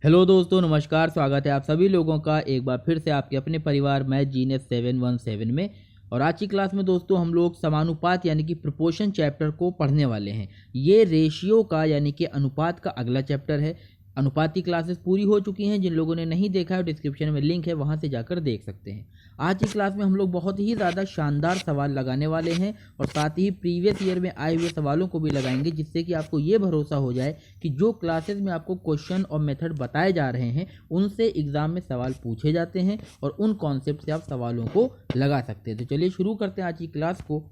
Hello दोस्तों, नमस्कार। स्वागत है आप सभी लोगों का एक बार फिर से आपके अपने परिवार मैथ जीनियस 717 में। और आज की क्लास में दोस्तों हम लोग समानुपात यानी कि प्रोपोर्शन चैप्टर को पढ़ने वाले हैं। ये रेशियो का यानी कि अनुपात का अगला चैप्टर है। अनुपात की क्लासेस पूरी हो चुकी हैं। जिन लोगों ने नहीं देखा है डिस्क्रिप्शन में लिंक है, वहां से जाकर देख सकते हैं। आज की क्लास में हम लोग बहुत ही ज़्यादा शानदार सवाल लगाने वाले हैं और साथ ही प्रीवियस ईयर में आए हुए सवालों को भी लगाएंगे, जिससे कि आपको ये भरोसा हो जाए कि जो क्लासेस में आपको क्वेश्चन और मेथड बताए जा रहे हैं उनसे एग्जाम में सवाल पूछे जाते हैं और उन कॉन्सेप्ट से आप सवालों को लगा सकते हैं। तो चलिए शुरू करते हैं आज की क्लास को।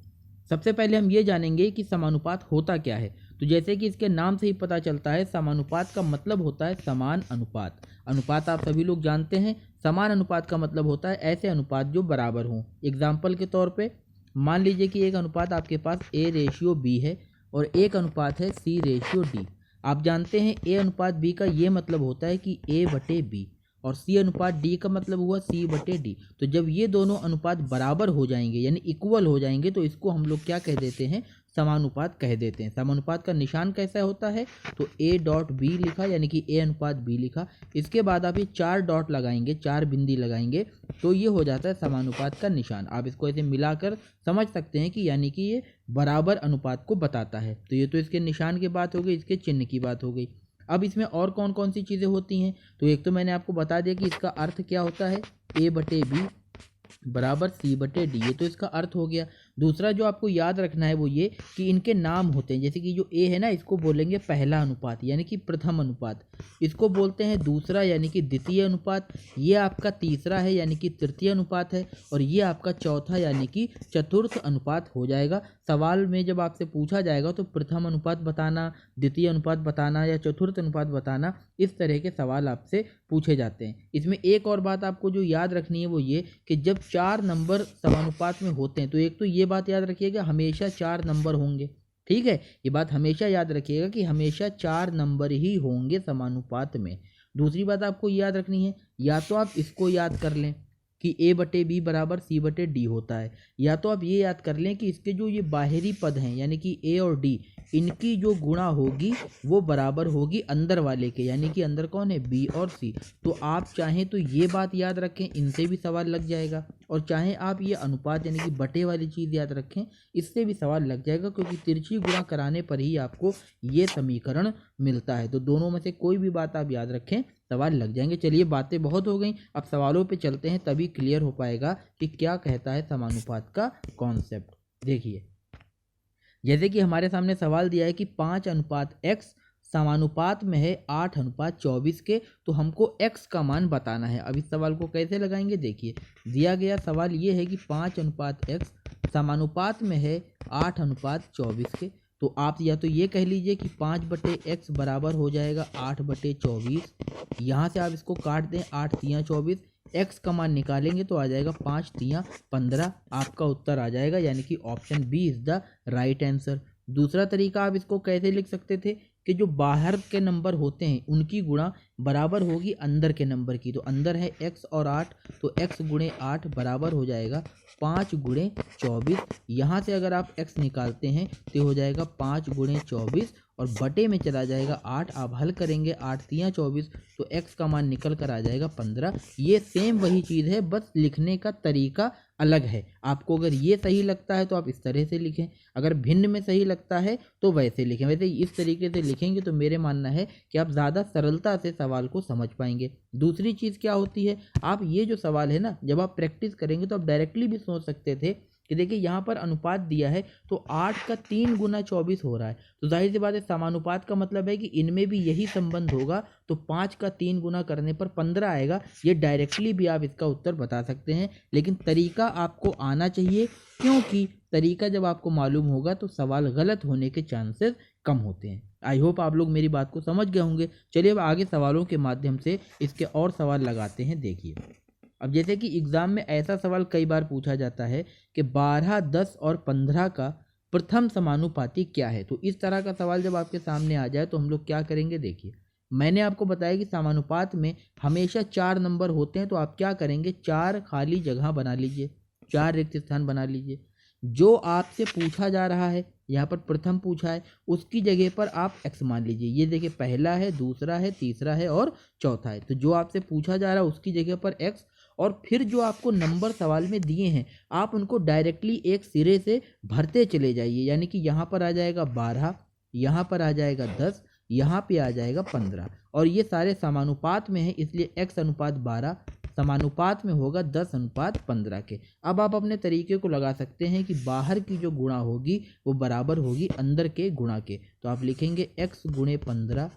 सबसे पहले हम ये जानेंगे कि समानुपात होता क्या है। तो जैसे कि इसके नाम से ही पता चलता है, समानुपात का मतलब होता है समान अनुपात। अनुपात आप सभी लोग जानते हैं। समान अनुपात का मतलब होता है ऐसे अनुपात जो बराबर हों। एग्जाम्पल के तौर पे मान लीजिए कि एक अनुपात आपके पास A/B है और एक अनुपात है C/D। आप जानते हैं A अनुपात B का ये मतलब होता है कि A/B और C अनुपात D का मतलब हुआ C/D। तो जब ये दोनों अनुपात बराबर हो जाएंगे यानी इक्वल हो जाएंगे तो इसको हम लोग क्या कह देते हैं, समानुपात कह देते हैं। समानुपात का निशान कैसा होता है, तो A.B लिखा यानी कि A अनुपात B लिखा। इसके बाद आप ये 4 डॉट लगाएंगे, 4 बिंदी लगाएंगे तो ये हो जाता है समानुपात का निशान। आप इसको ऐसे मिलाकर समझ सकते हैं कि यानी कि ये बराबर अनुपात को बताता है। तो ये तो इसके निशान की बात हो गई, इसके चिन्ह की बात हो गई। अब इसमें और कौन कौन सी चीज़ें होती हैं, तो एक तो मैंने आपको बता दिया कि इसका अर्थ क्या होता है, A/B बराबर C/D। ये तो इसका अर्थ हो गया। दूसरा जो आपको याद रखना है वो ये कि इनके नाम होते हैं। जैसे कि जो A है ना, इसको बोलेंगे पहला अनुपात यानी कि प्रथम अनुपात। इसको बोलते हैं दूसरा यानी कि द्वितीय अनुपात। ये आपका तीसरा है यानी कि तृतीय अनुपात है। और ये आपका चौथा यानी कि चतुर्थ अनुपात हो जाएगा। सवाल में जब आपसे पूछा जाएगा तो प्रथम अनुपात बताना, द्वितीय अनुपात बताना या चतुर्थ अनुपात बताना, इस तरह के सवाल आपसे पूछे जाते हैं। इसमें एक और बात आपको जो याद रखनी है वो ये कि जब 4 नंबर समानुपात में होते हैं तो एक तो ये बात याद रखिएगा हमेशा 4 नंबर होंगे। ठीक है, ये बात हमेशा याद रखिएगा कि हमेशा 4 नंबर ही होंगे समानुपात में। दूसरी बात आपको याद रखनी है, या तो आप इसको याद कर लें कि A/B बराबर C/D होता है, या तो आप ये याद कर लें कि इसके जो ये बाहरी पद हैं यानी कि A और D, इनकी जो गुणा होगी वो बराबर होगी अंदर वाले के, यानी कि अंदर कौन है, B और C। तो आप चाहें तो ये बात याद रखें, इनसे भी सवाल लग जाएगा। और चाहें आप ये अनुपात यानी कि बटे वाली चीज़ याद रखें, इससे भी सवाल लग जाएगा, क्योंकि तिरछी गुणा कराने पर ही आपको ये समीकरण मिलता है। तो दोनों में से कोई भी बात आप याद रखें, सवाल लग जाएंगे। चलिए बातें बहुत हो गई, अब सवालों पे चलते हैं, तभी क्लियर हो पाएगा कि क्या कहता है समानुपात का कॉन्सेप्ट। देखिए, जैसे कि हमारे सामने सवाल दिया है कि 5:x समानुपात में है 8:24 के, तो हमको x का मान बताना है। अब इस सवाल को कैसे लगाएंगे, देखिए दिया गया सवाल ये है कि 5:x समानुपात में है 8:24 के। तो आप या तो ये कह लीजिए कि 5/x बराबर हो जाएगा 8/24। यहाँ से आप इसको काट दें, 8×3=24। x का मान निकालेंगे तो आ जाएगा 5×3=15। आपका उत्तर आ जाएगा, यानी कि option B is the right answer. दूसरा तरीका आप इसको कैसे लिख सकते थे कि जो बाहर के नंबर होते हैं उनकी गुणा बराबर होगी अंदर के नंबर की। तो अंदर है x और 8, तो x गुणे 8 बराबर हो जाएगा 5×24। यहाँ से अगर आप x निकालते हैं तो हो जाएगा 5×24 और बटे में चला जाएगा 8। आप हल करेंगे 8×3=24, तो x का मान निकल कर आ जाएगा 15। ये सेम वही चीज़ है, बस लिखने का तरीका अलग है। आपको अगर ये सही लगता है तो आप इस तरह से लिखें, अगर भिन्न में सही लगता है तो वैसे लिखें। वैसे इस तरीके से लिखेंगे तो मेरे मानना है कि आप ज़्यादा सरलता से सवाल को समझ पाएंगे। दूसरी चीज़ क्या होती है, आप ये जो सवाल है ना, जब आप प्रैक्टिस करेंगे तो आप डायरेक्टली भी सोच सकते थे कि देखिए यहाँ पर अनुपात दिया है तो 8 का 3×24 हो रहा है, तो जाहिर सी बात है समानुपात का मतलब है कि इनमें भी यही संबंध होगा। तो 5 का 3 गुना करने पर 15 आएगा। ये डायरेक्टली भी आप इसका उत्तर बता सकते हैं, लेकिन तरीका आपको आना चाहिए, क्योंकि तरीका जब आपको मालूम होगा तो सवाल गलत होने के चांसेस कम होते हैं। आई होप आप लोग मेरी बात को समझ गए होंगे। चलिए अब आगे सवालों के माध्यम से इसके और सवाल लगाते हैं। देखिए, अब जैसे कि एग्जाम में ऐसा सवाल कई बार पूछा जाता है कि 12, 10 और 15 का प्रथम समानुपाती क्या है। तो इस तरह का सवाल जब आपके सामने आ जाए तो हम लोग क्या करेंगे, देखिए मैंने आपको बताया कि समानुपात में हमेशा 4 नंबर होते हैं। तो आप क्या करेंगे, 4 खाली जगह बना लीजिए, 4 रिक्त स्थान बना लीजिए। जो आपसे पूछा जा रहा है, यहाँ पर प्रथम पूछा है, उसकी जगह पर आप x मान लीजिए। ये देखिए पहला है, दूसरा है, तीसरा है और चौथा है। तो जो आपसे पूछा जा रहा है उसकी जगह पर x, और फिर जो आपको नंबर सवाल में दिए हैं आप उनको डायरेक्टली एक सिरे से भरते चले जाइए। यानी कि यहाँ पर आ जाएगा 12, यहाँ पर आ जाएगा 10, यहाँ पे आ जाएगा 15, और ये सारे समानुपात में है, इसलिए x अनुपात 12 समानुपात में होगा 10 अनुपात 15 के। अब आप अपने तरीके को लगा सकते हैं कि बाहर की जो गुणा होगी वो बराबर होगी अंदर के गुणा के। तो आप लिखेंगे x गुणे 15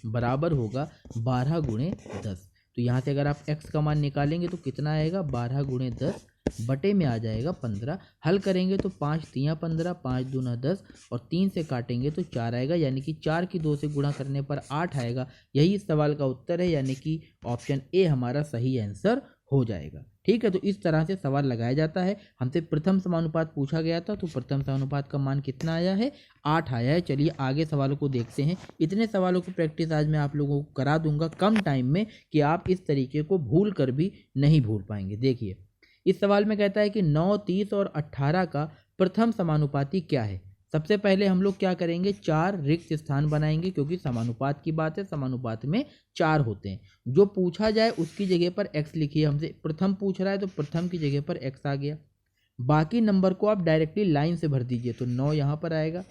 बराबर होगा 12 गुणे 10। तो यहाँ से अगर आप x का मान निकालेंगे तो कितना आएगा, 12 गुणे 10 बटे में आ जाएगा 15। हल करेंगे तो 5 तियाँ 15, 5 दूना 10, और 3 से काटेंगे तो 4 आएगा, यानी कि 4 की 2 से गुणा करने पर 8 आएगा। यही इस सवाल का उत्तर है, यानी कि ऑप्शन ए हमारा सही आंसर हो जाएगा। ठीक है, तो इस तरह से सवाल लगाया जाता है। हमसे प्रथम समानुपात पूछा गया था, तो प्रथम समानुपात का मान कितना आया है, 8 आया है। चलिए आगे सवालों को देखते हैं। इतने सवालों की प्रैक्टिस आज मैं आप लोगों को करा दूंगा कम टाइम में कि आप इस तरीके को भूल कर भी नहीं भूल पाएंगे। देखिए इस सवाल में कहता है कि 9, 30 और 18 का प्रथम समानुपाती क्या है। सबसे पहले हम लोग क्या करेंगे, 4 रिक्त स्थान बनाएंगे, क्योंकि समानुपात की बात है, समानुपात में 4 होते हैं। जो पूछा जाए उसकी जगह पर x लिखिए। हमसे प्रथम पूछ रहा है तो प्रथम की जगह पर x आ गया। बाकी नंबर को आप डायरेक्टली लाइन से भर दीजिए। तो 9 यहाँ पर आएगा,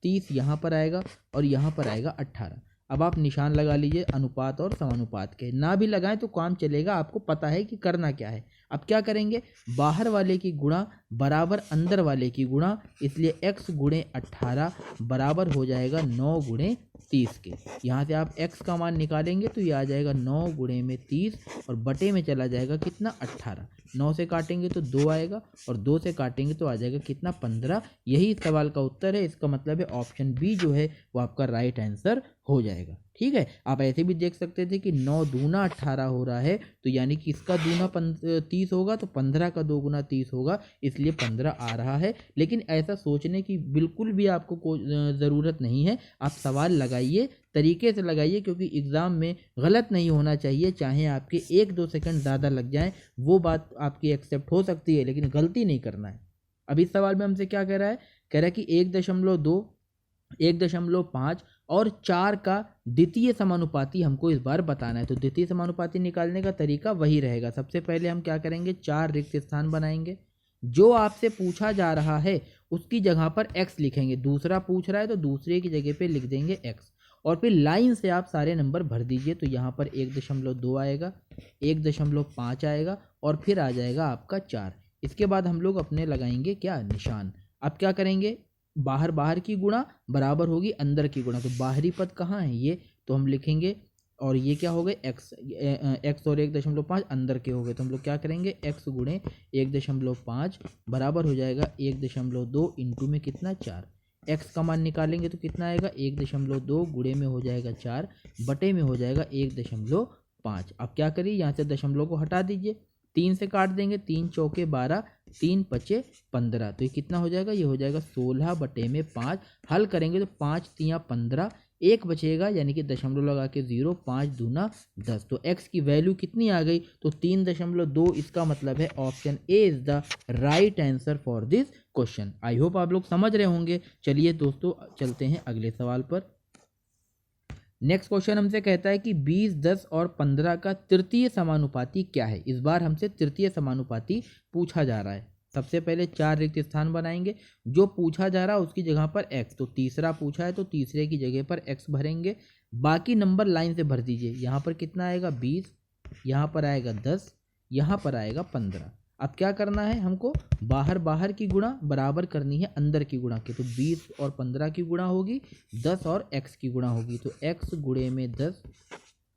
30 यहाँ पर आएगा और यहाँ पर आएगा 18। अब आप निशान लगा लीजिए अनुपात और समानुपात के। ना भी लगाएं तो काम चलेगा, आपको पता है कि करना क्या है। अब क्या करेंगे, बाहर वाले की गुणा बराबर अंदर वाले की गुणा, इसलिए x गुणे 18 बराबर हो जाएगा 9 गुणे 30 के। यहाँ से आप x का मान निकालेंगे तो ये आ जाएगा 9 गुणे में 30 और बटे में चला जाएगा कितना, 18। 9 से काटेंगे तो 2 आएगा और 2 से काटेंगे तो आ जाएगा कितना, 15। यही इस सवाल का उत्तर है। इसका मतलब है ऑप्शन बी जो है वो आपका राइट आंसर हो जाएगा। ठीक है, आप ऐसे भी देख सकते थे कि 9 दूना 18 हो रहा है, तो यानी कि इसका दूना 30 होगा, तो 15 का 2 गुना 30 होगा, इसलिए 15 आ रहा है। लेकिन ऐसा सोचने की बिल्कुल भी आपको कोई ज़रूरत नहीं है। आप सवाल लगाइए, तरीके से लगाइए, क्योंकि एग्ज़ाम में गलत नहीं होना चाहिए। चाहे आपके 1-2 सेकंड ज़्यादा लग जाएं, वो बात आपकी एक्सेप्ट हो सकती है, लेकिन गलती नहीं करना है। अब इस सवाल में हमसे क्या कह रहा है, कह रहा है कि 1.2, 1.5 और 4 का द्वितीय समानुपाती हमको इस बार बताना है। तो द्वितीय समानुपाती निकालने का तरीका वही रहेगा। सबसे पहले हम क्या करेंगे, 4 रिक्त स्थान बनाएंगे। जो आपसे पूछा जा रहा है उसकी जगह पर x लिखेंगे। दूसरा पूछ रहा है तो दूसरे की जगह पे लिख देंगे x, और फिर लाइन से आप सारे नंबर भर दीजिए। तो यहाँ पर 1.2 आएगा, 1.5 आएगा और फिर आ जाएगा आपका 4। इसके बाद हम लोग अपने लगाएंगे क्या, निशान। अब क्या करेंगे, बाहर की गुणा बराबर होगी अंदर की गुणा। तो बाहरी पद कहाँ है, ये तो हम लिखेंगे, और ये क्या हो गए, x और 1.5 अंदर के हो गए। तो हम लोग क्या करेंगे, x गुणे 1.5 बराबर हो जाएगा 1.2 इंटू में कितना, 4। x का मान निकालेंगे तो कितना आएगा, 1.2 गुणे में हो जाएगा 4 बटे में हो जाएगा 1.5। अब क्या करिए, यहाँ से दशमलव को हटा दीजिए, 3 से काट देंगे, 3 चौके 12, 3 पचे 15। तो ये कितना हो जाएगा, ये हो जाएगा 16 बटे में 5। हल करेंगे तो 5 तियाँ 15, 1 बचेगा, यानी कि दशमलव लगा के 0, 5 दूना 10। तो x की वैल्यू कितनी आ गई, तो 3.2। इसका मतलब है option A is the right answer for this question. I hope आप लोग समझ रहे होंगे। चलिए दोस्तों चलते हैं अगले सवाल पर। नेक्स्ट क्वेश्चन हमसे कहता है कि 20, 10 और 15 का तृतीय समानुपाती क्या है। इस बार हमसे तृतीय समानुपाती पूछा जा रहा है। सबसे पहले 4 रिक्त स्थान बनाएंगे। जो पूछा जा रहा है उसकी जगह पर x, तो तीसरा पूछा है तो तीसरे की जगह पर x भरेंगे। बाकी नंबर लाइन से भर दीजिए। यहाँ पर कितना आएगा, 20, यहाँ पर आएगा 10, यहाँ पर आएगा 15। अब क्या करना है हमको, बाहर की गुणा बराबर करनी है अंदर की गुणा के। तो 20 और 15 की गुणा होगी, 10 और x की गुणा होगी। तो x गुणे में 10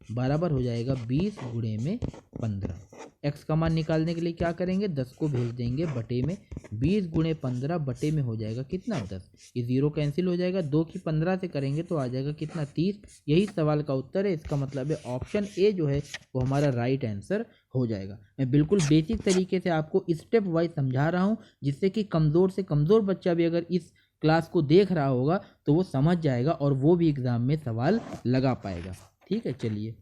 बराबर हो जाएगा 20 गुणे में 15। x का मान निकालने के लिए क्या करेंगे, 10 को भेज देंगे बटे में, 20 गुणे 15 बटे में हो जाएगा कितना, 10। ये 0 कैंसिल हो जाएगा, 2 की 15 से करेंगे तो आ जाएगा कितना, 30। यही सवाल का उत्तर है। इसका मतलब है ऑप्शन ए जो है वो हमारा राइट आंसर हो जाएगा। मैं बिल्कुल बेसिक तरीके से आपको स्टेप वाइज समझा रहा हूँ, जिससे कि कमज़ोर से कमज़ोर बच्चा भी अगर इस क्लास को देख रहा होगा तो वो समझ जाएगा और वो भी एग्ज़ाम में सवाल लगा पाएगा। ठीक है, चलिए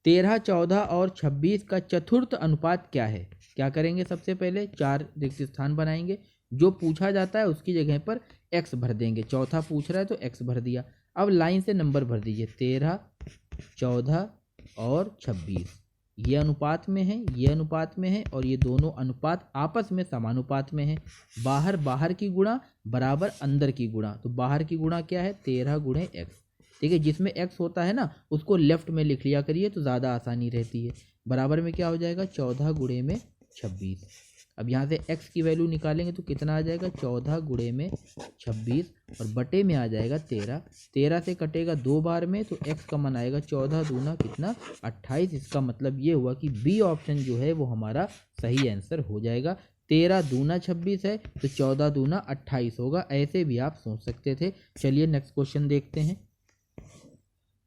13, 14 और 26 का चतुर्थ अनुपात क्या है। क्या करेंगे, सबसे पहले 4 रिक्त स्थान बनाएंगे। जो पूछा जाता है उसकी जगह पर x भर देंगे। चौथा पूछ रहा है तो x भर दिया। अब लाइन से नंबर भर दीजिए 13, 14 और 26। ये अनुपात में है, ये अनुपात में है और ये दोनों अनुपात आपस में समानुपात में है। बाहर बाहर की गुणा बराबर अंदर की गुणा। तो बाहर की गुणा क्या है 13 गुणे x। ठीक है, जिसमें x होता है ना उसको लेफ्ट में लिख लिया करिए तो ज़्यादा आसानी रहती है। बराबर में क्या हो जाएगा 14 गुणे में 26। अब यहाँ से x की वैल्यू निकालेंगे तो कितना आ जाएगा 14 गुणे में 26 और बटे में आ जाएगा 13। 13 से कटेगा 2 बार में तो x का मान आएगा 14 दूना कितना 28। इसका मतलब ये हुआ कि बी ऑप्शन जो है वो हमारा सही आंसर हो जाएगा। 13 दूना 26 है तो 14 दूना 28 होगा। ऐसे भी आप सोच सकते थे। चलिए नेक्स्ट क्वेश्चन देखते हैं।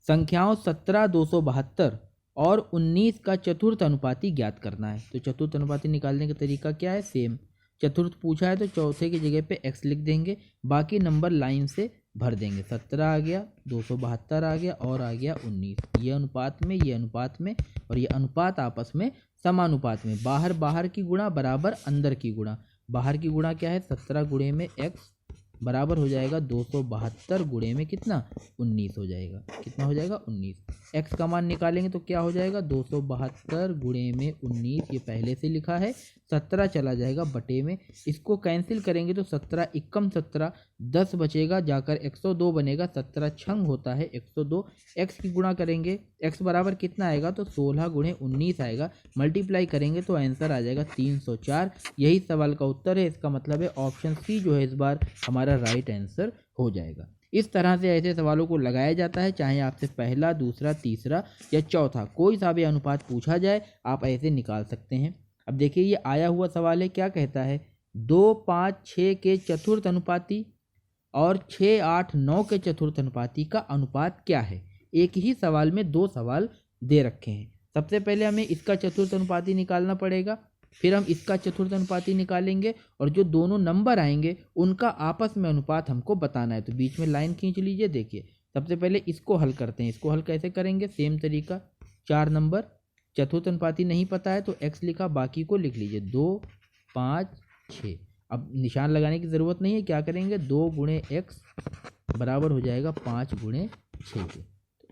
संख्याओं 17, 272 और 19 का चतुर्थ अनुपाती ज्ञात करना है। तो चतुर्थ अनुपाती निकालने का तरीका क्या है, सेम। चतुर्थ पूछा है तो चौथे की जगह पे x लिख देंगे, बाकी नंबर लाइन से भर देंगे। 17 आ गया, 272 आ गया और आ गया 19। ये अनुपात में, ये अनुपात में और ये अनुपात आपस में समानुपात में। बाहर बाहर की गुणा बराबर अंदर की गुणा। बाहर की गुणा क्या है 17 गुणे में x बराबर हो जाएगा 272 गुणे में कितना 19 हो जाएगा। कितना हो जाएगा 19। x का मान निकालेंगे तो क्या हो जाएगा 272 गुणे में 19। ये पहले से लिखा है। 17 चला जाएगा बटे में, इसको कैंसिल करेंगे तो 17 एकम 17 10 बचेगा, जाकर 102 बनेगा। 17 छंग होता है 102। x की गुणा करेंगे, x बराबर कितना आएगा तो 16 गुणे 19 आएगा। मल्टीप्लाई करेंगे तो आंसर आ जाएगा 304। यही सवाल का उत्तर है। इसका मतलब है ऑप्शन सी जो है इस बार हमारा राइट आंसर हो जाएगा। इस तरह से ऐसे सवालों को लगाया जाता है, चाहे आपसे पहला, दूसरा, तीसरा या चौथा कोई सा भी अनुपात पूछा जाए आप ऐसे निकाल सकते हैं। अब देखिए ये आया हुआ सवाल है, क्या कहता है 2, 5, 6 के चतुर्थ अनुपाती और 6, 8, 9 के चतुर्थ अनुपाती का अनुपात क्या है। एक ही सवाल में दो सवाल दे रखे हैं। सबसे पहले हमें इसका चतुर्थ अनुपाती निकालना पड़ेगा, फिर हम इसका चतुर्थ अनुपाती निकालेंगे और जो दोनों नंबर आएंगे उनका आपस में अनुपात हमको बताना है। तो बीच में लाइन खींच लीजिए। देखिए सबसे पहले इसको हल करते हैं। इसको हल कैसे करेंगे, सेम तरीका। 4 नंबर, चतुर्थ अनुपाती नहीं पता है तो x लिखा, बाकी को लिख लीजिए 2, 5, 6। अब निशान लगाने की ज़रूरत नहीं है। क्या करेंगे 2 गुणे x बराबर हो जाएगा 5 गुणे 6 के।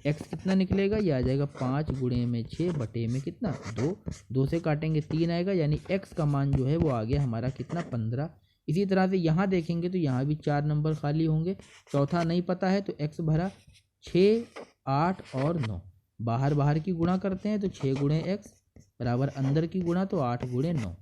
x कितना निकलेगा, ये आ जाएगा 5 गुणे में 6 बटे में कितना 2। 2 से काटेंगे 3 आएगा, यानी x का मान जो है वो आ गया हमारा कितना 15। इसी तरह से यहाँ देखेंगे तो यहाँ भी 4 नंबर खाली होंगे। चौथा नहीं पता है तो x भरा। 6, 8 और 9 बाहर बाहर की गुणा करते हैं तो 6 गुणे x बराबर अंदर की गुणा तो 8 गुणे 9।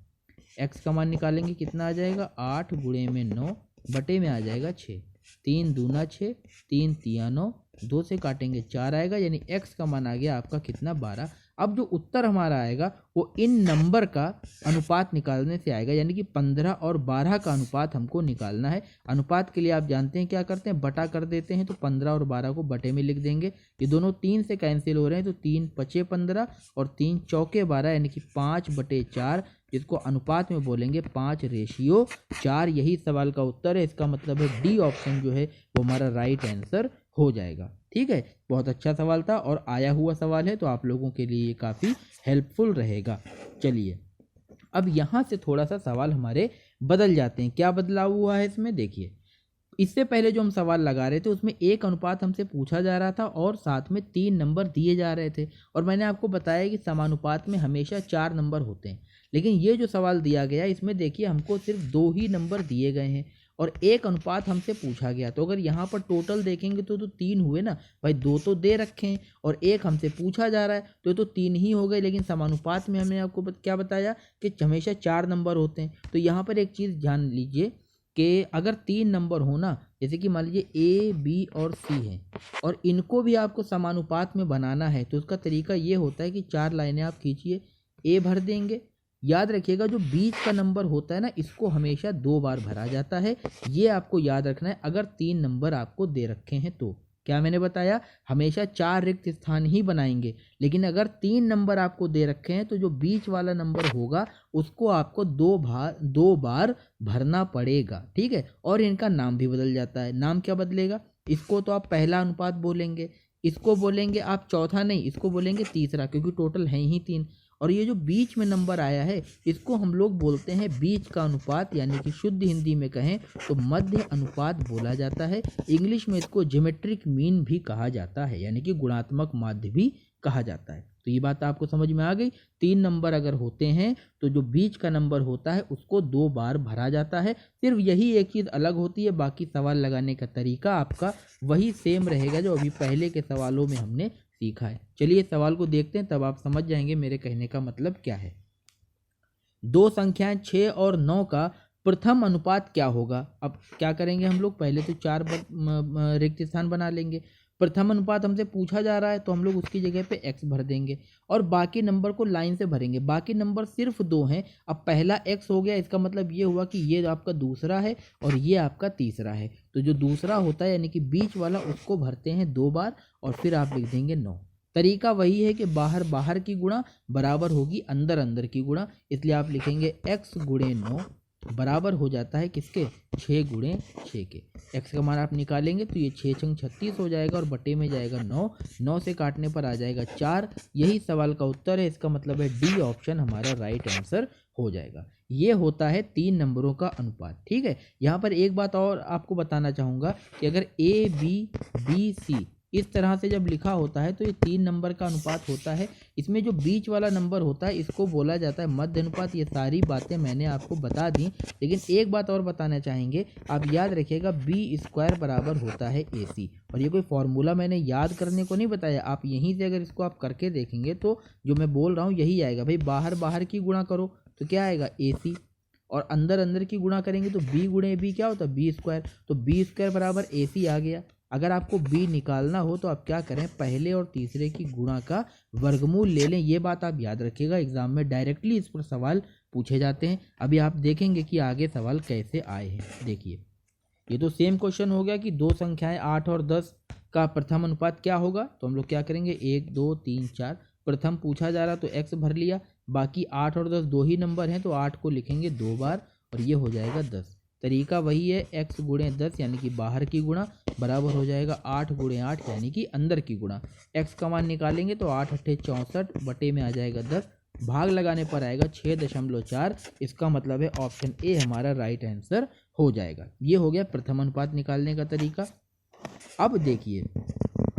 x का मान निकालेंगे कितना आ जाएगा 8 गुणे में 9 बटे में आ जाएगा 6। 3 दूना 6, 3 तिया 9, 2 से काटेंगे 4 आएगा, यानी x का मान आ गया आपका कितना 12। अब जो उत्तर हमारा आएगा वो इन नंबर का अनुपात निकालने से आएगा, यानी कि 15 और 12 का अनुपात हमको निकालना है। अनुपात के लिए आप जानते हैं क्या करते हैं, बटा कर देते हैं। तो 15 और 12 को बटे में लिख देंगे। ये दोनों 3 से कैंसिल हो रहे हैं तो 3 पचे 15 और 3 चौके 12, यानी कि 5/4, जिसको अनुपात में बोलेंगे 5:4। यही सवाल का उत्तर है। इसका मतलब है डी ऑप्शन जो है वो हमारा राइट आंसर हो जाएगा। ठीक है, बहुत अच्छा सवाल था और आया हुआ सवाल है तो आप लोगों के लिए ये काफ़ी हेल्पफुल रहेगा। चलिए अब यहाँ से थोड़ा सा सवाल हमारे बदल जाते हैं। क्या बदलाव हुआ है इसमें, देखिए इससे पहले जो हम सवाल लगा रहे थे उसमें एक अनुपात हमसे पूछा जा रहा था और साथ में 3 नंबर दिए जा रहे थे, और मैंने आपको बताया कि समानुपात में हमेशा 4 नंबर होते हैं। लेकिन ये जो सवाल दिया गया इसमें देखिए हमको सिर्फ 2 ही नंबर दिए गए हैं और एक अनुपात हमसे पूछा गया। तो अगर यहाँ पर टोटल देखेंगे तो 3 हुए ना भाई, 2 तो दे रखे हैं और एक हमसे पूछा जा रहा है तो 3 ही हो गए। लेकिन समानुपात में हमने आपको क्या बताया कि हमेशा 4 नंबर होते हैं। तो यहाँ पर एक चीज़ ध्यान लीजिए कि अगर 3 नंबर हो ना, जैसे कि मान लीजिए A, B और C हैं और इनको भी आपको समानुपात में बनाना है, तो उसका तरीका ये होता है कि 4 लाइनें आप खींचिए, A भर देंगे। याद रखिएगा जो बीच का नंबर होता है ना, इसको हमेशा 2 बार भरा जाता है। ये आपको याद रखना है अगर 3 नंबर आपको दे रखे हैं तो। क्या मैंने बताया, हमेशा 4 रिक्त स्थान ही बनाएंगे, लेकिन अगर 3 नंबर आपको दे रखे हैं तो जो बीच वाला नंबर होगा उसको आपको 2 बार भरना पड़ेगा। ठीक है, और इनका नाम भी बदल जाता है। नाम क्या बदलेगा, इसको तो आप पहला अनुपात बोलेंगे, इसको बोलेंगे आप चौथा नहीं, इसको बोलेंगे तीसरा, क्योंकि टोटल हैं ही 3। और ये जो बीच में नंबर आया है इसको हम लोग बोलते हैं बीच का अनुपात, यानी कि शुद्ध हिंदी में कहें तो मध्य अनुपात बोला जाता है। इंग्लिश में इसको ज्योमेट्रिक मीन भी कहा जाता है, यानी कि गुणात्मक माध्य भी कहा जाता है। तो ये बात आपको समझ में आ गई। 3 नंबर अगर होते हैं तो जो बीच का नंबर होता है उसको 2 बार भरा जाता है। सिर्फ यही एक चीज़ अलग होती है, बाकी सवाल लगाने का तरीका आपका वही सेम रहेगा जो अभी पहले के सवालों में हमने सीखा है। चलिए सवाल को देखते हैं, तब आप समझ जाएंगे मेरे कहने का मतलब क्या है। दो संख्याएं 6 और 9 का प्रथम अनुपात क्या होगा। अब क्या करेंगे हम लोग, पहले तो 4 रिक्त स्थान बना लेंगे। प्रथम अनुपात हमसे पूछा जा रहा है तो हम लोग उसकी जगह पे x भर देंगे और बाकी नंबर को लाइन से भरेंगे। बाकी नंबर सिर्फ 2 हैं। अब पहला x हो गया, इसका मतलब ये हुआ कि ये आपका दूसरा है और ये आपका तीसरा है। तो जो दूसरा होता है यानी कि बीच वाला उसको भरते हैं 2 बार और फिर आप लिख देंगे 9। तरीका वही है कि बाहर बाहर की गुणा बराबर होगी अंदर अंदर की गुणा, इसलिए आप लिखेंगे x गुणे 9 बराबर हो जाता है किसके, 6 गुणे 6 के। x का मान आप निकालेंगे तो ये 6 छंग 36 हो जाएगा और बटे में जाएगा 9, 9 से काटने पर आ जाएगा 4। यही सवाल का उत्तर है, इसका मतलब है डी ऑप्शन हमारा राइट आंसर हो जाएगा। ये होता है 3 नंबरों का अनुपात। ठीक है, यहाँ पर एक बात और आपको बताना चाहूँगा कि अगर A, B, इस तरह से जब लिखा होता है तो ये 3 नंबर का अनुपात होता है। इसमें जो बीच वाला नंबर होता है इसको बोला जाता है मध्य अनुपात। ये सारी बातें मैंने आपको बता दी, लेकिन एक बात और बताना चाहेंगे, आप याद रखिएगा B² बराबर होता है AC। और ये कोई फॉर्मूला मैंने याद करने को नहीं बताया, आप यहीं से अगर इसको आप करके देखेंगे तो जो मैं बोल रहा हूँ यही आएगा। भाई बाहर बाहर की गुणा करो तो क्या आएगा AC, और अंदर अंदर की गुणा करेंगे तो B गुणे B क्या होता है B², तो B² बराबर AC आ गया। अगर आपको b निकालना हो तो आप क्या करें, पहले और तीसरे की गुणा का वर्गमूल ले लें। ये बात आप याद रखिएगा, एग्जाम में डायरेक्टली इस पर सवाल पूछे जाते हैं। अभी आप देखेंगे कि आगे सवाल कैसे आए हैं। देखिए ये तो सेम क्वेश्चन हो गया कि दो संख्याएं 8 और 10 का प्रथम अनुपात क्या होगा। तो हम लोग क्या करेंगे, 1 2 3 4, प्रथम पूछा जा रहा तो x भर लिया, बाकी 8 और 10 दो ही नंबर हैं तो 8 को लिखेंगे 2 बार और ये हो जाएगा 10। तरीका वही है, x गुणे 10 यानी कि बाहर की गुणा बराबर हो जाएगा 8 गुणे 8 यानी कि अंदर की गुणा। x का मान निकालेंगे तो 8 8 64 बटे में आ जाएगा 10, भाग लगाने पर आएगा 6.4। इसका मतलब है ऑप्शन ए हमारा राइट आंसर हो जाएगा। ये हो गया प्रथम अनुपात निकालने का तरीका। अब देखिए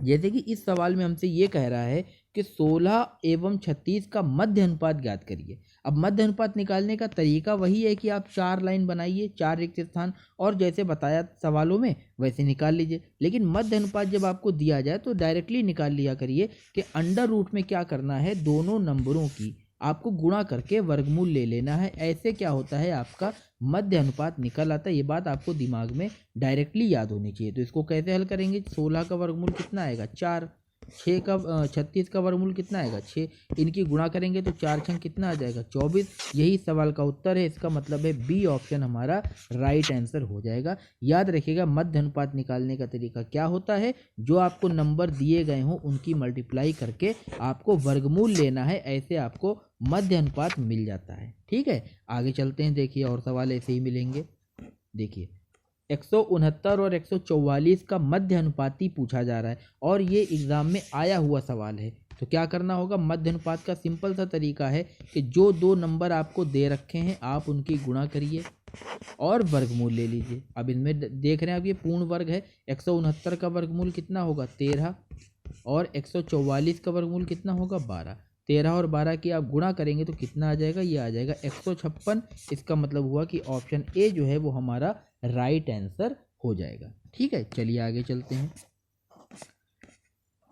जैसे कि इस सवाल में हमसे ये कह रहा है कि 16 एवं 36 का मध्य अनुपात ज्ञात करिए। अब मध्य अनुपात निकालने का तरीका वही है कि आप 4 लाइन बनाइए, 4 रिक्त स्थान, और जैसे बताया सवालों में वैसे निकाल लीजिए। लेकिन मध्य अनुपात जब आपको दिया जाए तो डायरेक्टली निकाल लिया करिए कि अंडर रूट में क्या करना है, दोनों नंबरों की आपको गुणा करके वर्गमूल ले लेना है। ऐसे क्या होता है, आपका मध्य अनुपात निकल आता है। ये बात आपको दिमाग में डायरेक्टली याद होनी चाहिए। तो इसको कैसे हल करेंगे, 16 का वर्गमूल कितना आएगा 4, 36 का वर्गमूल कितना आएगा 6, इनकी गुणा करेंगे तो 4 छंग कितना आ जाएगा 24। यही सवाल का उत्तर है, इसका मतलब है बी ऑप्शन हमारा राइट आंसर हो जाएगा। याद रखिएगा मध्य अनुपात निकालने का तरीका क्या होता है, जो आपको नंबर दिए गए हों उनकी मल्टीप्लाई करके आपको वर्गमूल लेना है, ऐसे आपको मध्य अनुपात मिल जाता है। ठीक है, आगे चलते हैं। देखिए और सवाल ऐसे ही मिलेंगे। देखिए 169 और 144 का मध्य अनुपाती पूछा जा रहा है और ये एग्जाम में आया हुआ सवाल है। तो क्या करना होगा, मध्य अनुपात का सिंपल सा तरीका है कि जो दो नंबर आपको दे रखे हैं आप उनकी गुणा करिए और वर्गमूल ले लीजिए। अब इनमें देख रहे हैं अब ये पूर्ण वर्ग है, 169 का वर्गमूल कितना होगा 13 और 144 का वर्गमूल कितना होगा 12। 13 और 12 की आप गुणा करेंगे तो कितना आ जाएगा, ये आ जाएगा 156। इसका मतलब हुआ कि ऑप्शन ए जो है वो हमारा राइट आंसर हो जाएगा। ठीक है, चलिए आगे चलते हैं।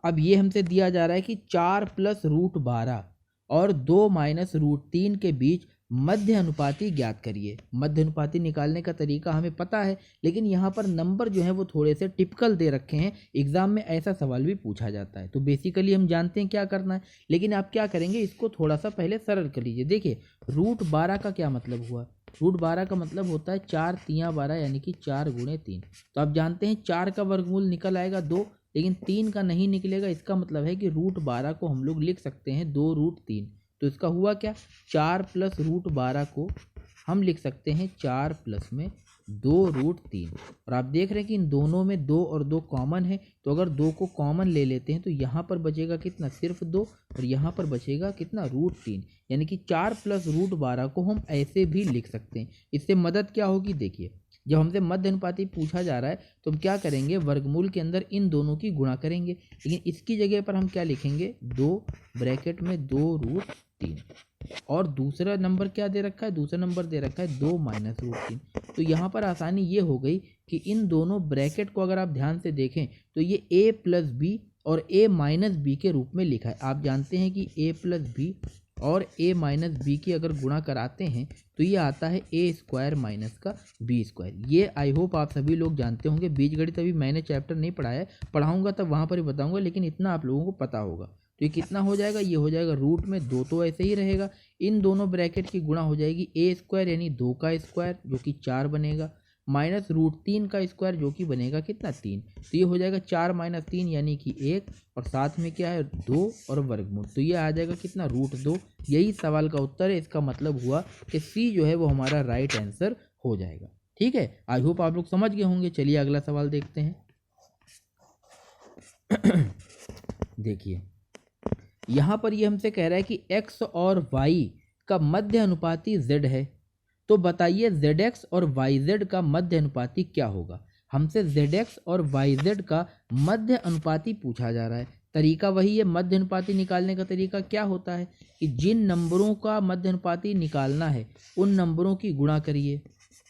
अब ये हमसे दिया जा रहा है कि 4 + √12 और 2 - √3 के बीच मध्य अनुपाती ज्ञात करिए। मध्य अनुपाती निकालने का तरीका हमें पता है, लेकिन यहाँ पर नंबर जो है वो थोड़े से टिपिकल दे रखे हैं, एग्जाम में ऐसा सवाल भी पूछा जाता है। तो बेसिकली हम जानते हैं क्या करना है, लेकिन आप क्या करेंगे, इसको थोड़ा सा पहले सरल कर लीजिए। देखिए √12 का क्या मतलब हुआ, √12 का मतलब होता है 4 3 12 यानी कि 4 गुणे 3। तो आप जानते हैं 4 का वर्गमूल निकल आएगा 2, लेकिन 3 का नहीं निकलेगा। इसका मतलब है कि √12 को हम लोग लिख सकते हैं 2√3। तो इसका हुआ क्या, 4 + √12 को हम लिख सकते हैं 4 + में 2√3। और आप देख रहे हैं कि इन दोनों में 2 और 2 कॉमन है, तो अगर 2 को कॉमन ले लेते हैं तो यहाँ पर बचेगा कितना, सिर्फ 2, और यहाँ पर बचेगा कितना, √3। यानी कि 4 + √12 को हम ऐसे भी लिख सकते हैं। इससे मदद क्या होगी, देखिए जब हमसे मध्य अनुपाती पूछा जा रहा है तो हम क्या करेंगे, वर्गमूल के अंदर इन दोनों की गुणा करेंगे, लेकिन इसकी जगह पर हम क्या लिखेंगे, 2 ब्रैकेट में 2√3। और दूसरा नंबर क्या दे रखा है, दूसरा नंबर दे रखा है 2 - √3। तो यहाँ पर आसानी ये हो गई कि इन दोनों ब्रैकेट को अगर आप ध्यान से देखें तो ये a + b और a - b के रूप में लिखा है। आप जानते हैं कि a + b और a - b की अगर गुणा कराते हैं तो ये आता है a² - का b²। ये आई होप आप सभी लोग जानते होंगे। बीजगणित अभी मैंने चैप्टर नहीं पढ़ाया है, पढ़ाऊंगा तब वहाँ पर ही बताऊंगा, लेकिन इतना आप लोगों को पता होगा। तो ये कितना हो जाएगा, ये हो जाएगा रूट में 2 तो ऐसे ही रहेगा, इन दोनों ब्रैकेट की गुणा हो जाएगी a² यानी 2 का स्क्वायर जो कि 4 बनेगा, माइनस √3 का स्क्वायर जो कि बनेगा कितना, 3। तो ये हो जाएगा 4 - 3 यानी कि 1, और साथ में क्या है 2 और वर्गमूल, तो ये आ जाएगा कितना, √2। यही सवाल का उत्तर है। इसका मतलब हुआ कि सी जो है वो हमारा राइट आंसर हो जाएगा। ठीक है, आई होप आप लोग समझ गए होंगे। चलिए अगला सवाल देखते हैं। देखिए यहाँ पर ये हमसे कह रहा है कि x और y का मध्य अनुपाती z है, तो बताइए zx और yz का मध्य अनुपाती क्या होगा। हमसे zx और yz का मध्य अनुपाती पूछा जा रहा है। तरीका वही है, मध्य अनुपाती निकालने का तरीका क्या होता है कि जिन नंबरों का मध्य अनुपाती निकालना है उन नंबरों की गुणा करिए।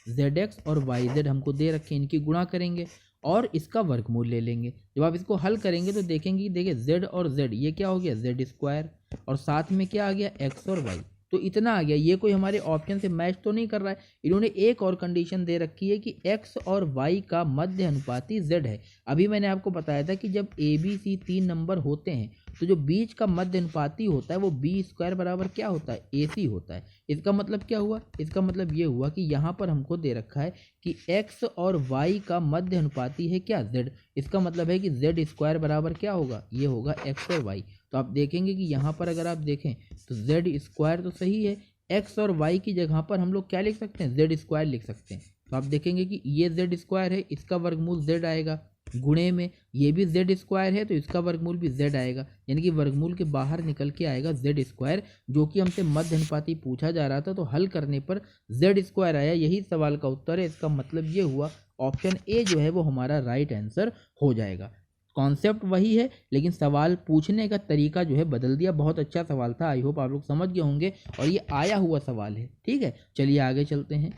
zx और yz हमको दे रखे, इनकी गुणा करेंगे और इसका वर्गमूल ले लेंगे। जब आप इसको हल करेंगे तो देखेंगे कि देखिए z और z ये क्या हो गया, z² और साथ में क्या आ गया, x और y। तो इतना आ गया। ये कोई हमारे ऑप्शन से मैच तो नहीं कर रहा है। इन्होंने एक और कंडीशन दे रखी है कि x और y का मध्य अनुपाती z है। अभी मैंने आपको बताया था कि जब a b c 3 नंबर होते हैं तो जो बीच का मध्य अनुपाती होता है वो b² बराबर क्या होता है, ac होता है। इसका मतलब क्या हुआ, इसका मतलब ये हुआ कि यहाँ पर हमको दे रखा है कि x और y का मध्य अनुपाती है क्या, z। इसका मतलब है कि z² बराबर क्या होगा, ये होगा x और y। तो आप देखेंगे कि यहाँ पर अगर आप देखें तो z² तो सही है, x और y की जगह पर हम लोग क्या लिख सकते हैं, z² लिख सकते हैं। तो आप देखेंगे कि ये z² है, इसका वर्गमूल z आएगा, गुणे में ये भी z² है तो इसका वर्गमूल भी z आएगा, यानी कि वर्गमूल के बाहर निकल के आएगा z², जो कि हमसे मध्य अनुपाती पूछा जा रहा था। तो हल करने पर z² आया, यही सवाल का उत्तर है। इसका मतलब ये हुआ ऑप्शन ए जो है वो हमारा राइट आंसर हो जाएगा। कॉन्सेप्ट वही है लेकिन सवाल पूछने का तरीका जो है बदल दिया। बहुत अच्छा सवाल था, आई होप आप लोग समझ गए होंगे, और ये आया हुआ सवाल है। ठीक है, चलिए आगे चलते हैं।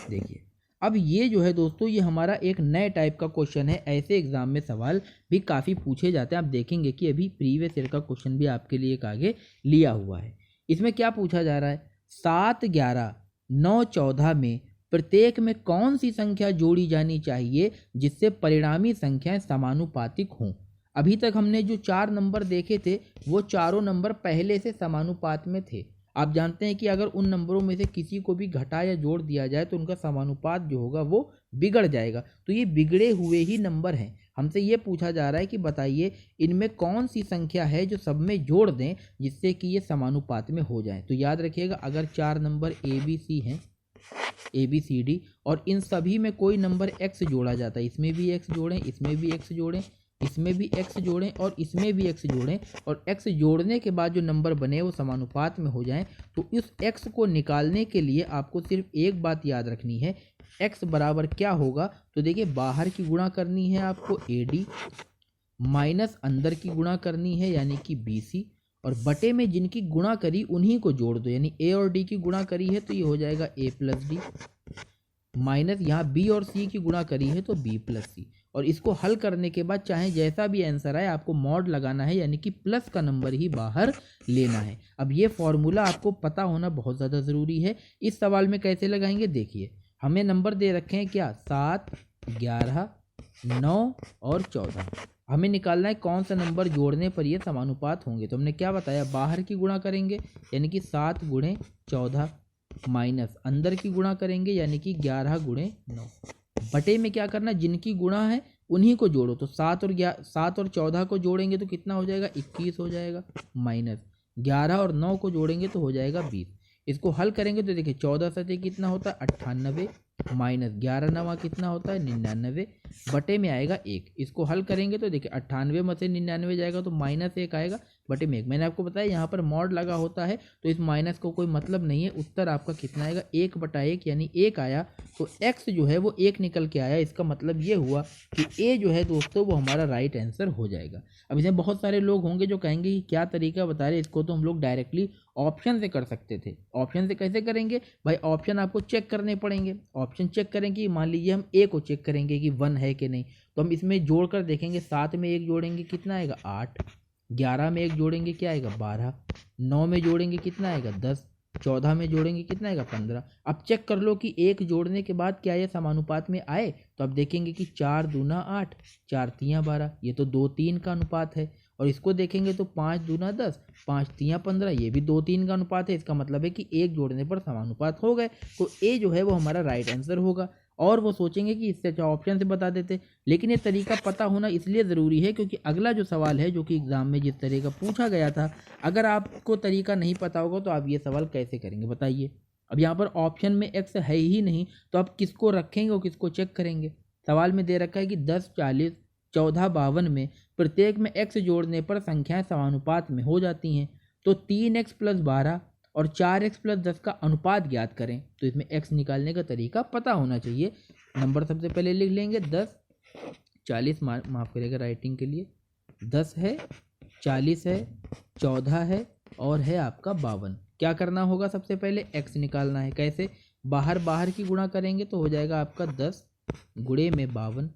देखिए अब ये जो है दोस्तों, ये हमारा एक नए टाइप का क्वेश्चन है। ऐसे एग्जाम में सवाल भी काफ़ी पूछे जाते हैं। आप देखेंगे कि अभी प्रीवियस ईयर का क्वेश्चन भी आपके लिए एक आगे लिया हुआ है। इसमें क्या पूछा जा रहा है, 7, 11, 9, 14 में प्रत्येक में कौन सी संख्या जोड़ी जानी चाहिए जिससे परिणामी संख्याएं समानुपातिक हों। अभी तक हमने जो 4 नंबर देखे थे वो चारों नंबर पहले से समानुपात में थे। आप जानते हैं कि अगर उन नंबरों में से किसी को भी घटा या जोड़ दिया जाए तो उनका समानुपात जो होगा वो बिगड़ जाएगा। तो ये बिगड़े हुए ही नंबर हैं। हमसे ये पूछा जा रहा है कि बताइए इनमें कौन सी संख्या है जो सब में जोड़ दें जिससे कि ये समानुपात में हो जाए। तो याद रखिएगा, अगर 4 नंबर ABC हैं, ABCD, और इन सभी में कोई नंबर x जोड़ा जाता है, इसमें भी x जोड़ें, इसमें भी x जोड़ें, इसमें भी x जोड़ें और इसमें भी x जोड़ें, और x जोड़ने के बाद जो नंबर बने वो समानुपात में हो जाएं, तो इस x को निकालने के लिए आपको सिर्फ एक बात याद रखनी है, x बराबर क्या होगा। तो देखिए बाहर की गुणा करनी है आपको AD, माइनस अंदर की गुणा करनी है यानी कि BC, और बटे में जिनकी गुणा करी उन्हीं को जोड़ दो। यानी A और D की गुणा करी है तो ये हो जाएगा A + D, माइनस यहाँ B और C की गुणा करी है तो B + C। और इसको हल करने के बाद चाहे जैसा भी आंसर आए आपको मॉड लगाना है, यानी कि प्लस का नंबर ही बाहर लेना है। अब ये फॉर्मूला आपको पता होना बहुत ज़्यादा ज़रूरी है। इस सवाल में कैसे लगाएंगे, देखिए हमें नंबर दे रखे हैं क्या, 7, 11, 9 और 14। हमें निकालना है कौन सा नंबर जोड़ने पर ये समानुपात होंगे। तो हमने क्या बताया, बाहर की गुणा करेंगे यानी कि 7 × 14, माइनस अंदर की गुणा करेंगे यानी कि 11 × 9, बटे में क्या करना, जिनकी गुणा है उन्हीं को जोड़ो। तो 7 और 14 को जोड़ेंगे तो कितना हो जाएगा, 21 हो जाएगा, माइनस 11 और 9 को जोड़ेंगे तो हो जाएगा 20। इसको हल करेंगे तो देखिए 14 7 कितना होता है, 98, माइनस 11 नवा कितना होता है 99, बटे में आएगा 1। इसको हल करेंगे तो देखिए 98 में से 99 जाएगा तो -1 आएगा, बटे में 1। मैंने आपको बताया यहाँ पर मॉड लगा होता है तो इस माइनस को कोई मतलब नहीं है। उत्तर आपका कितना आएगा 1/1 यानी 1 आया। तो x जो है वो 1 निकल के आया। इसका मतलब ये हुआ कि a जो है दोस्तों वो हमारा राइट आंसर हो जाएगा। अब इसमें बहुत सारे लोग होंगे जो कहेंगे कि क्या तरीका बता रहे, इसको तो हम लोग डायरेक्टली ऑप्शन से कर सकते थे। ऑप्शन से कैसे करेंगे भाई, ऑप्शन आपको चेक करने पड़ेंगे। ऑप्शन चेक करें कि मान लीजिए हम ए को चेक करेंगे कि 1 है कि नहीं, तो हम इसमें जोड़कर देखेंगे। 7 में 1 जोड़ेंगे कितना आएगा 8, 11 में 1 जोड़ेंगे क्या आएगा 12, 9 में जोड़ेंगे कितना आएगा 10, 14 में जोड़ेंगे कितना आएगा 15। अब चेक कर लो कि 1 जोड़ने के बाद क्या ये समानुपात में आए, तो अब देखेंगे कि 4 दूना 8, 4 तियाँ 12, ये तो 2-3 का अनुपात है। और इसको देखेंगे तो 5 दूना 10, 5 तियाँ 15, ये भी 2-3 का अनुपात है। इसका मतलब है कि 1 जोड़ने पर समानुपात हो गए, तो ए जो है वो हमारा राइट आंसर होगा। और वो सोचेंगे कि इससे अच्छा ऑप्शन से बता देते, लेकिन ये तरीका पता होना इसलिए ज़रूरी है क्योंकि अगला जो सवाल है जो कि एग्ज़ाम में जिस तरह का पूछा गया था, अगर आपको तरीका नहीं पता होगा तो आप ये सवाल कैसे करेंगे बताइए। अब यहाँ पर ऑप्शन में एक्स है ही नहीं, तो आप किसको रखेंगे और किसको चेक करेंगे। सवाल में दे रखा है कि 10, 40, 14, 52 में प्रत्येक में एक्स जोड़ने पर संख्याएं समानुपात में हो जाती हैं। तो 3x + 12 और 4x + 10 का अनुपात ज्ञात करें। तो इसमें x निकालने का तरीका पता होना चाहिए। नंबर सबसे पहले लिख लेंगे 10, 40 माफ़ करेगा राइटिंग के लिए, 10 है, 40 है, 14 है और है आपका 52। क्या करना होगा, सबसे पहले x निकालना है। कैसे, बाहर की गुणा करेंगे तो हो जाएगा आपका 10 गुणे में 52,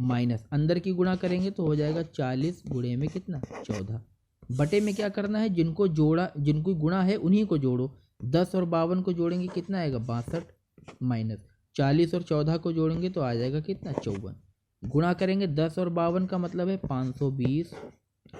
माइनस अंदर की गुणा करेंगे तो हो जाएगा 40 गुणे में कितना 14। बटे में क्या करना है, जिनको गुणा है उन्हीं को जोड़ो। 10 और 52 को जोड़ेंगे कितना आएगा 62, माइनस 40 और 14 को जोड़ेंगे तो आ जाएगा कितना 54। गुणा करेंगे 10 और 52 का मतलब है 520,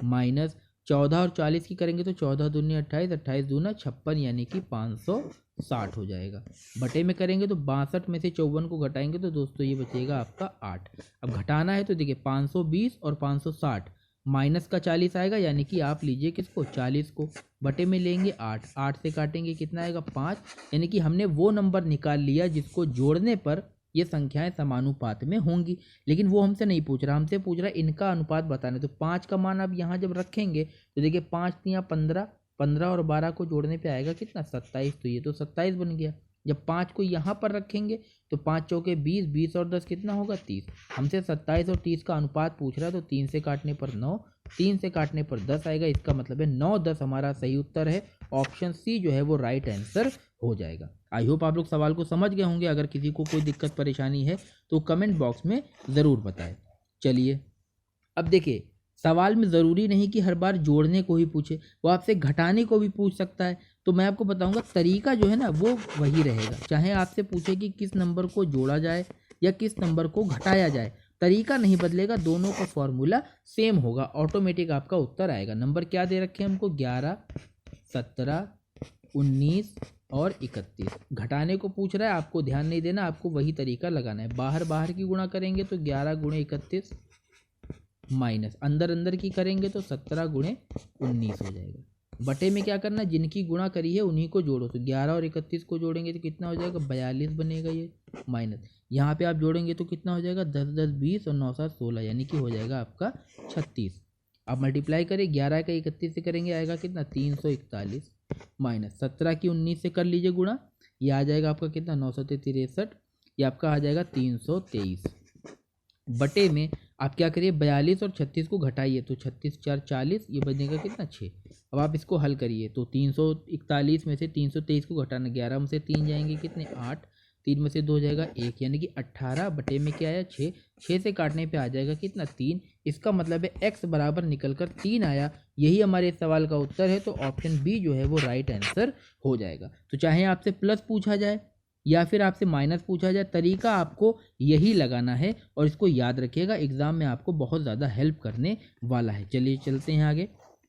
माइनस 14 और 40 की करेंगे तो 14 दूनी 28, 28 दूना 56 यानी कि 560 हो जाएगा। बटे में करेंगे तो 62 में से 54 को घटाएंगे तो दोस्तों ये बचेगा आपका 8। अब घटाना है तो देखिए 520 और 560 माइनस का 40 आएगा, यानी कि आप लीजिए किसको 40 को, बटे में लेंगे 8, 8 से काटेंगे कितना आएगा 5, यानी कि हमने वो नंबर निकाल लिया जिसको जोड़ने पर ये संख्याएं समानुपात में होंगी। लेकिन वो हमसे नहीं पूछ रहा, हमसे पूछ रहा है इनका अनुपात बताने। तो 5 का मान अब यहाँ जब रखेंगे तो देखिए 5 तियाँ 15, 15 और 12 को जोड़ने पे आएगा कितना 27, तो ये तो 27 बन गया। जब 5 को यहाँ पर रखेंगे तो 5 चौके 20, 20 और 10 कितना होगा 30। हमसे 27 और 30 का अनुपात पूछ रहा है, तो 3 से काटने पर 9, 3 से काटने पर 10 आएगा। इसका मतलब है 9, 10 हमारा सही उत्तर है। ऑप्शन सी जो है वो राइट आंसर हो जाएगा। आई होप आप लोग सवाल को समझ गए होंगे। अगर किसी को कोई दिक्कत परेशानी है तो कमेंट बॉक्स में ज़रूर बताएं। चलिए अब देखिए, सवाल में ज़रूरी नहीं कि हर बार जोड़ने को ही पूछे, वो आपसे घटाने को भी पूछ सकता है। तो मैं आपको बताऊंगा तरीका जो है ना वो वही रहेगा। चाहे आपसे पूछे कि किस नंबर को जोड़ा जाए या किस नंबर को घटाया जाए, तरीका नहीं बदलेगा, दोनों का फॉर्मूला सेम होगा, ऑटोमेटिक आपका उत्तर आएगा। नंबर क्या दे रखे हैं हमको 11, 17, 19 और 31। घटाने को पूछ रहा है, आपको ध्यान नहीं देना, आपको वही तरीका लगाना है। बाहर की गुणा करेंगे तो 11 गुणे 31, माइनस अंदर की करेंगे तो 17 गुणे 19 हो जाएगा। बटे में क्या करना, जिनकी गुणा करी है उन्हीं को जोड़ो। तो 11 और 31 को जोड़ेंगे तो कितना हो जाएगा 42 बनेगा ये, माइनस यहाँ पे आप जोड़ेंगे तो कितना हो जाएगा 10, 10, 20 और 9, 7, 16 यानी कि हो जाएगा आपका 36। आप मल्टीप्लाई करें 11 का 31 से करेंगे आएगा कितना 341, माइनस 17 की 19 से कर लीजिए गुणा, ये आ जाएगा आपका कितना 963, ये आपका आ जाएगा 323। बटे में आप क्या करिए 42 और 36 को घटाइए तो 36 4 40, ये बनेगा कितना 6। अब आप इसको हल करिए तो 341 में से 323 को घटाना, 11 में से 3 जाएंगे कितने 8, 3 में से 2 जाएगा 1 यानी कि 18। बटे में क्या आया 6, 6 से काटने पे आ जाएगा कितना 3। इसका मतलब है x बराबर निकल कर 3 आया। यही हमारे सवाल का उत्तर है। तो ऑप्शन बी जो है वो राइट आंसर हो जाएगा। तो चाहे आपसे प्लस पूछा जाए या फिर आपसे माइनस पूछा जाए, तरीका आपको यही लगाना है और इसको याद रखिएगा, एग्ज़ाम में आपको बहुत ज़्यादा हेल्प करने वाला है। चलिए चलते हैं आगे।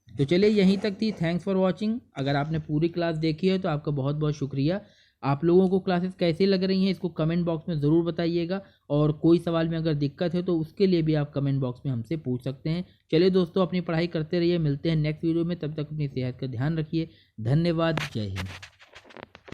तो चलिए यहीं तक थी। Thanks for watching. अगर आपने पूरी क्लास देखी है तो आपका बहुत बहुत शुक्रिया। आप लोगों को क्लासेस कैसी लग रही हैं इसको कमेंट बॉक्स में ज़रूर बताइएगा, और कोई सवाल में अगर दिक्कत है तो उसके लिए भी आप कमेंट बॉक्स में हमसे पूछ सकते हैं। चलिए दोस्तों, अपनी पढ़ाई करते रहिए। मिलते हैं नेक्स्ट वीडियो में, तब तक अपनी सेहत का ध्यान रखिए। धन्यवाद। जय हिंद।